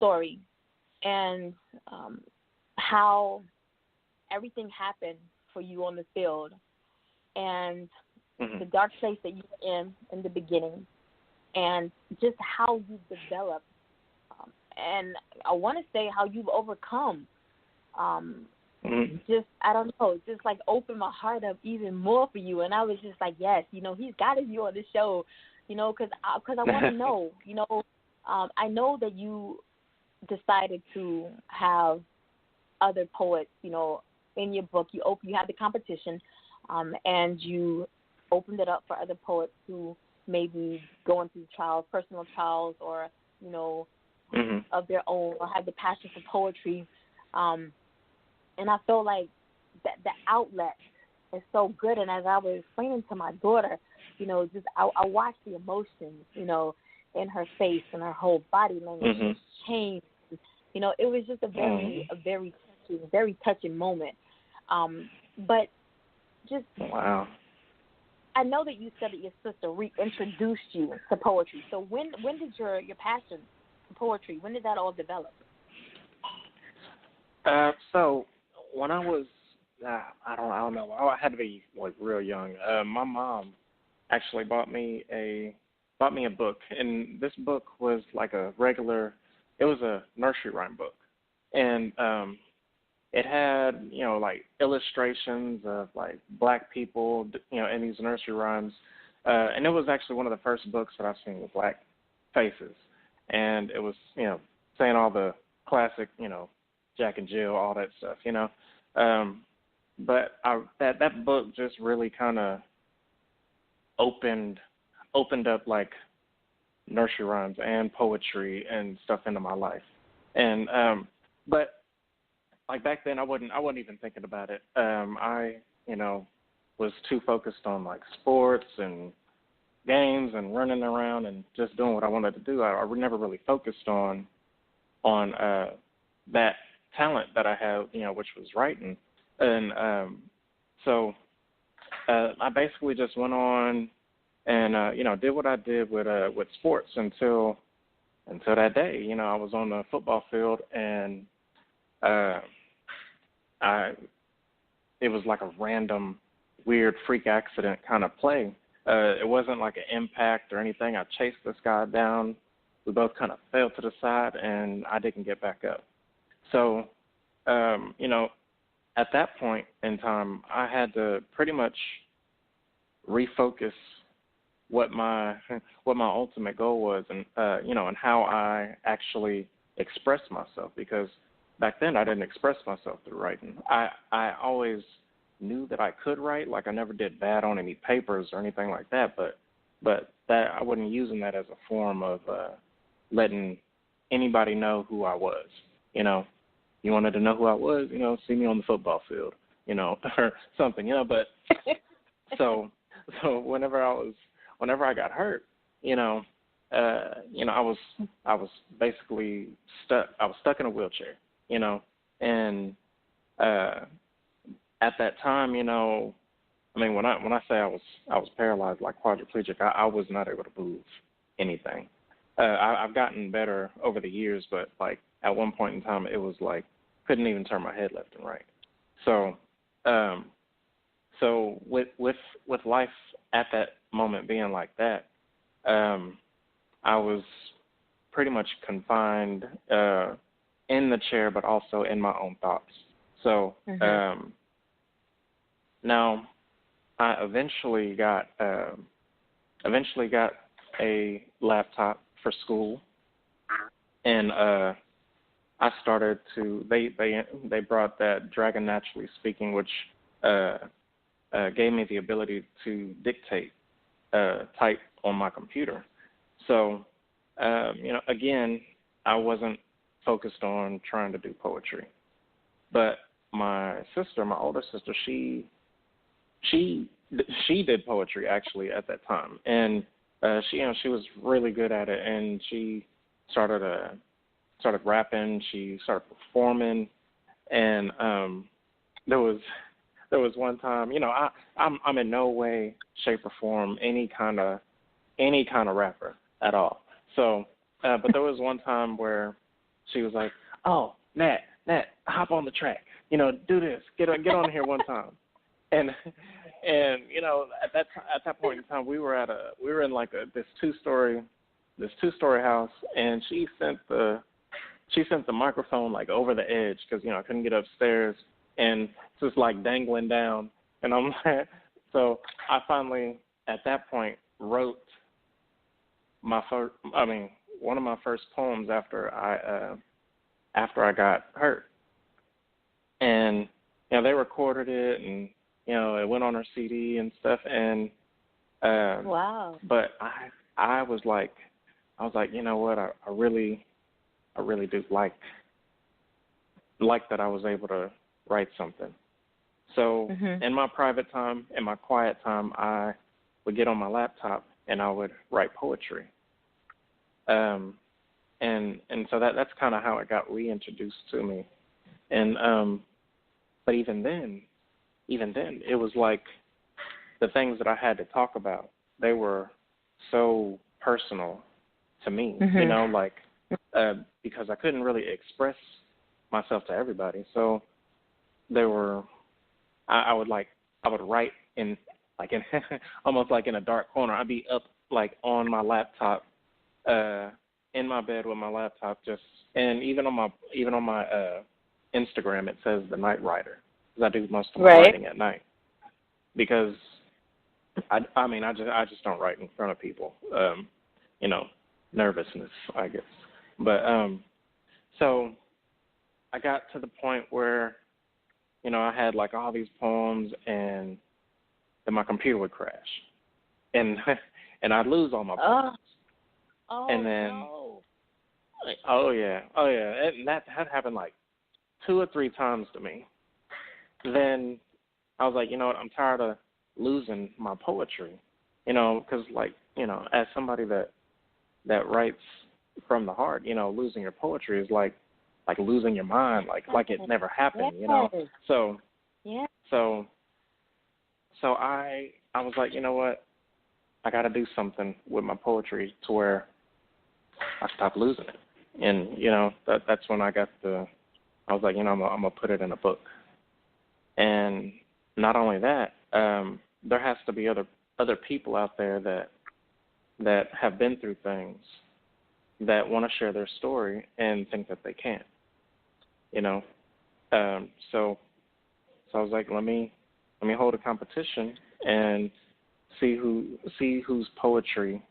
story and how everything happened for you on the field and the dark place that you were in the beginning and just how you developed. And I want to say how you've overcome. Just, I don't know, just like opened my heart up even more for you. And I was just like, yes, you know, he's got you on the show, you know, because I want to know, you know, I know that you decided to have other poets, you know, in your book. You had the competition, and you opened it up for other poets who may be going through trials, personal trials, or, you know, of their own, or have the passion for poetry. And I feel like that the outlet is so good. And as I was explaining to my daughter, you know, just I watched the emotions, you know, in her face and her whole body language just changed. You know, it was just a very touching moment. But just wow. I know that you said that your sister reintroduced you to poetry. So when did your passion for poetry, when did that all develop? So when I was, I don't know, I had to be like real young. My mom actually bought me a book, and this book was like it was a nursery rhyme book, and it had, you know, like illustrations of like black people, you know, in these nursery rhymes, and it was actually one of the first books that I've seen with black faces, and it was, you know, saying all the classic, you know, Jack and Jill, all that stuff, you know. But that book just really kind of opened up like nursery rhymes and poetry and stuff into my life. And but like back then I wasn't even thinking about it. I, you know, was too focused on like sports and games and running around and just doing what I wanted to do. I never really focused on that talent that I have, you know, which was writing. And so I basically just went on and, you know, did what I did with sports until that day. You know, I was on the football field and it was like a random, weird freak accident kind of play. It wasn't like an impact or anything. I chased this guy down. We both kind of fell to the side, and I didn't get back up. So, you know, at that point in time, I had to pretty much refocus what my ultimate goal was, and you know, and how I actually express myself. Because back then, I didn't express myself through writing. I always knew that I could write. Like I never did bad on any papers or anything like that. But that I wasn't using that as a form of letting anybody know who I was. You know. You wanted to know who I was, you know, see me on the football field, you know, or something, you know. But so whenever I got hurt, you know, I was basically stuck. I was stuck in a wheelchair, you know, and at that time, you know, I mean, when I say I was paralyzed, like quadriplegic, I was not able to move anything. I've gotten better over the years, but like at one point in time, it was like couldn't even turn my head left and right. So, so with life at that moment being like that, I was pretty much confined in the chair, but also in my own thoughts. So now I eventually got a laptop for school, and I started to. They brought that Dragon NaturallySpeaking, which gave me the ability to dictate, type on my computer. So, you know, again, I wasn't focused on trying to do poetry, but my sister, my older sister, she did poetry actually at that time, and she was really good at it, and she started rapping, she started performing, and there was one time, you know, I'm in no way, shape, or form any kind of rapper at all. So, but there was one time where she was like, "Oh, Nat, hop on the track. Do this. Get on here one time." And at that point in time, we were in like this two-story house, and she sent the microphone like over the edge because I couldn't get upstairs, and it's just like dangling down. And I'm like, so I finally at that point wrote one of my first poems after I got hurt, and they recorded it, and it went on her CD and stuff, and wow. But I was like, you know what, I really do like that I was able to write something. So in my private time, in my quiet time, I would get on my laptop and I would write poetry. And so that's kind of how it got reintroduced to me. And but even then, it was like the things that I had to talk about, they were so personal to me, because I couldn't really express myself to everybody. So there were, I would write in almost like in a dark corner. I'd be up like on my laptop, in my bed with my laptop, and even on my Instagram it says The Night Writer, because I do most of my writing at night, because I just don't write in front of people, nervousness, I guess. But so I got to the point where I had like all these poems, and then my computer would crash, and I'd lose all my poems. And then, no. Oh yeah, and that had happened like 2 or 3 times to me. Then I was like, you know what, I'm tired of losing my poetry, because as somebody that writes from the heart, losing your poetry is like losing your mind, like it never happened, So yeah. So I was like, you know what, I got to do something with my poetry to where I stop losing it. And that's when I was like, I'm gonna put it in a book. And not only that, there has to be other people out there that have been through things, that want to share their story and think that they can't. So I was like, let me hold a competition and see whose poetry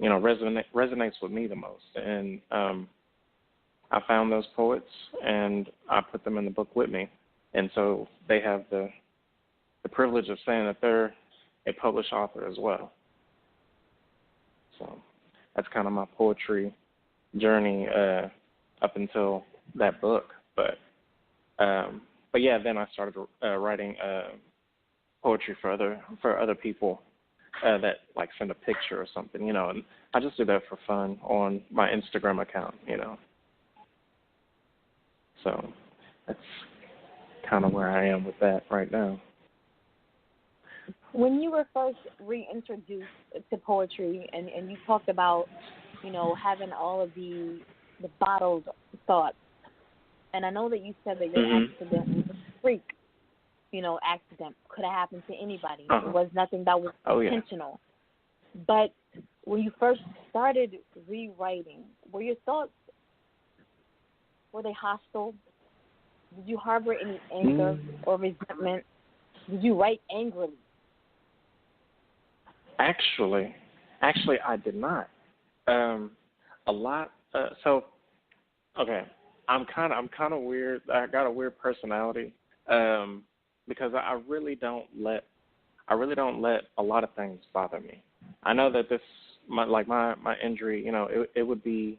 resonates with me the most. And I found those poets and I put them in the book with me. And so they have the privilege of saying that they're a published author as well. So that's kind of my poetry journey up until that book. But yeah, then I started writing poetry for other people that like send a picture or something, and I just do that for fun on my Instagram account, So that's kind of where I am with that right now. When you were first reintroduced to poetry, and you talked about, having all of the bottled thoughts, and I know that you said that your accident was a freak, accident, could have happened to anybody. It was nothing that was intentional. Yeah. But when you first started rewriting, were your thoughts, were they hostile? Did you harbor any anger or resentment? Did you write angrily? Actually, I did not. A lot. So, okay, I'm kind of weird. I got a weird personality, because I really don't let a lot of things bother me. I know that my injury, it would be.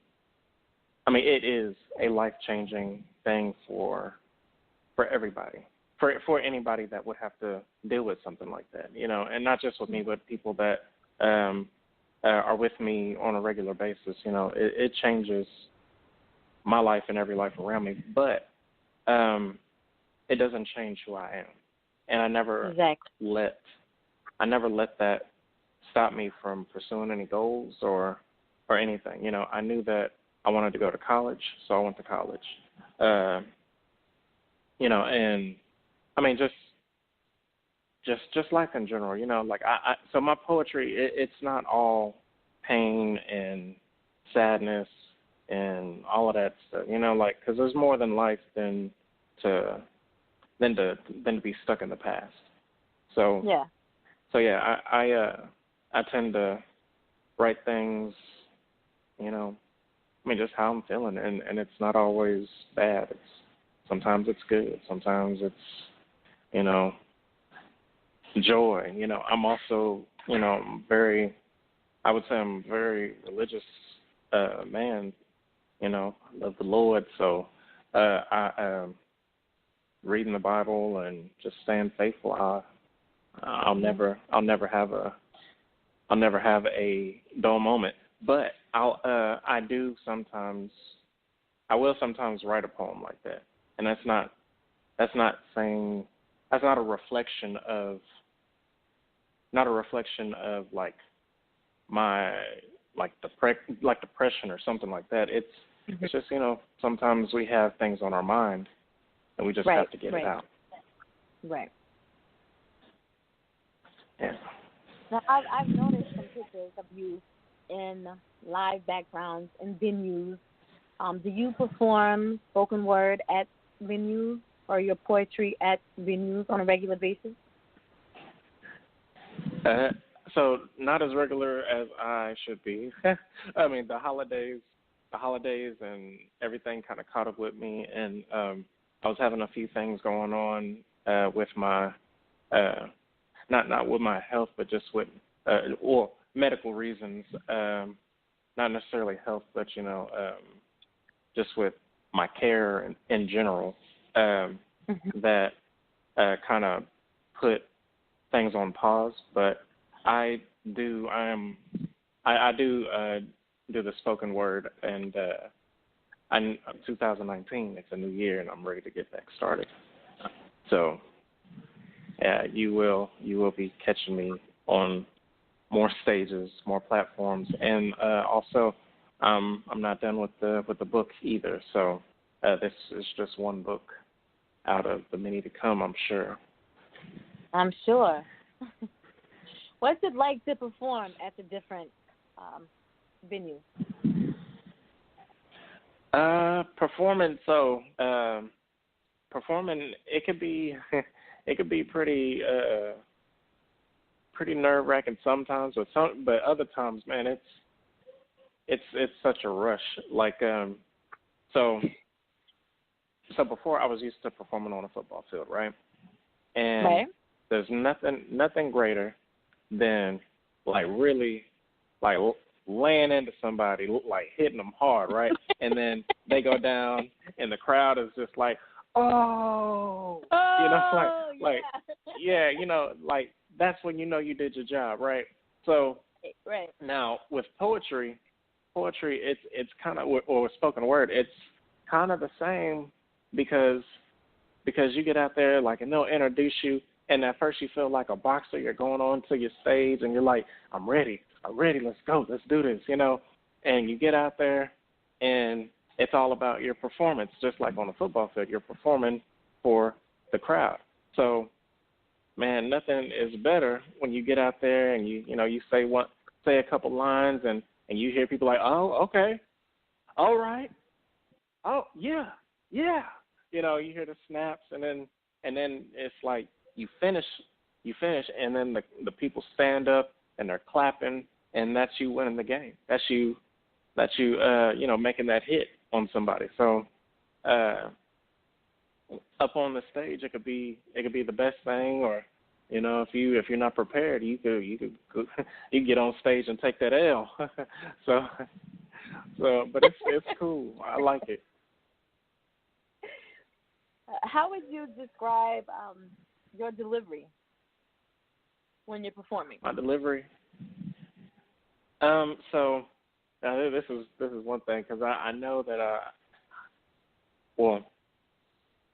It is a life-changing thing for everybody. For anybody that would have to deal with something like that, and not just with me, but people that are with me on a regular basis. It changes my life and every life around me, but it doesn't change who I am, and I never let that stop me from pursuing any goals or anything. I knew that I wanted to go to college, so I went to college. You know, and I mean, just life in general. You know, like so my poetry, it's not all pain and sadness and all of that stuff. You know, like because there's more than life than to be stuck in the past. So yeah. So yeah, I tend to write things, you know, I mean just how I'm feeling, and it's not always bad. Sometimes it's good, sometimes it's, you know, joy. You know, I'm also, you know, I would say I'm a very religious man. You know, I love the Lord, so I reading the Bible and just staying faithful. I'll never have a dull moment. But I will sometimes write a poem like that, and that's not a reflection of like my depression or something like that. It's just, you know, sometimes we have things on our mind and we just have to get it out. Right. Yeah. Now, I've noticed some pictures of you in live backgrounds in venues. Do you perform spoken word at venues or your poetry at venues on a regular basis? So not as regular as I should be. I mean, the holidays and everything kind of caught up with me, and I was having a few things going on with my not with my health, but just with or medical reasons. Not necessarily health, but you know, just with my care in general, that kind of put things on pause. But I do do the spoken word, and 2019. It's a new year, and I'm ready to get back started. So, yeah, you will be catching me on more stages, more platforms, and also I'm not done with the book either. So this is just one book out of the many to come, I'm sure. I'm sure. What's it like to perform at the different venues? Performing, it could be pretty nerve-wracking sometimes, but other times, man, it's such a rush. Like so before I was used to performing on a football field, right? And there's nothing greater than like really like laying into somebody, like hitting them hard, right? And then they go down, and the crowd is just like, oh, you know, like yeah, you know, like that's when you know you did your job, right? So now with poetry, it's kind of, or with spoken word, it's kind of the same because you get out there, like, and they'll introduce you, and at first you feel like a boxer. You're going on to your stage, and you're like, I'm ready, let's go, let's do this, you know. And you get out there, and it's all about your performance, just like on a football field. You're performing for the crowd. So, man, nothing is better when you get out there and you say a couple lines, and you hear people like, oh, okay, all right, oh, yeah. You know, you hear the snaps, and then it's like you finish, and then the people stand up and they're clapping, and that's you winning the game. That's you making that hit on somebody. So up on the stage, it could be the best thing, or you know, if you're not prepared, you could get on stage and take that L. so but it's cool. I like it. How would you describe your delivery when you're performing? My delivery. So this is one thing, because I know that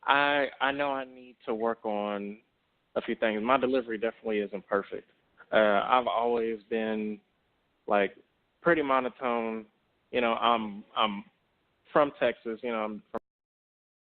I know I need to work on a few things. My delivery definitely isn't perfect. I've always been like pretty monotone. You know, I'm from Texas. I'm from